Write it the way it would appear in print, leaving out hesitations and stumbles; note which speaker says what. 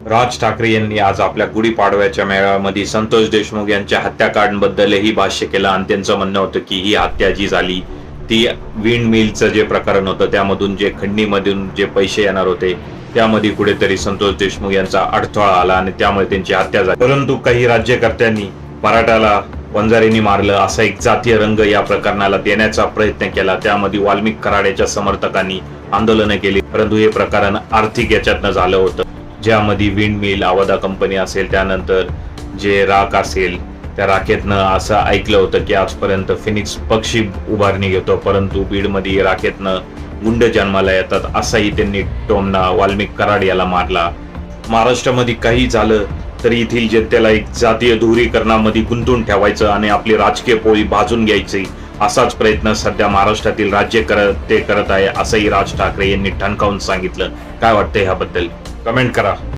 Speaker 1: राज ठाकरे यांनी आज आपल्या गुढीपाडव्याच्या मेळाव्यामध्ये संतोष देशमुख यांच्या हत्याकांडाबद्दलही भाष्य केलं आणि त्यांचं म्हणणं होतं की ही हत्या जी झाली ती विंड मिलचं जे प्रकरण होतं त्यामधून जे खंडणीमधून जे पैसे येणार होते त्यामध्ये कुठेतरी संतोष देशमुख यांचा अडथळा आला आणि त्यामुळे त्यांची हत्या झाली। परंतु काही राज्यकर्त्यांनी मराठाला वंजारींनी मारलं असा एक जातीय रंग या प्रकरणाला देण्याचा प्रयत्न केला। त्यामध्ये वाल्मिक कराड्याच्या समर्थकांनी आंदोलनं केली, परंतु हे प्रकरण आर्थिक याच्यातनं झालं होतं, ज्यामध्ये विंड मिल आवदा कंपनी असेल, त्यानंतर जे राख असेल त्या राखेतनं असं ऐकलं होतं की आजपर्यंत फिनिक्स पक्षी उभारणी घेतो, परंतु बीडमध्ये राखेतनं गुंड जन्माला येतात असाही त्यांनी टोमणा वाल्मिक कराड याला मारला। महाराष्ट्रामध्ये काही झालं तरी येथील जनतेला एक जातीय ध्रुवीकरणामध्ये गुंतून ठेवायचं आणि आपली राजकीय पोळी भाजून घ्यायची असाच प्रयत्न सध्या महाराष्ट्रातील राज्यकर्ते करत आहे असंही राज ठाकरे यांनी ठणकावून सांगितलं। काय वाटतंय ह्याबद्दल कमेंट करा।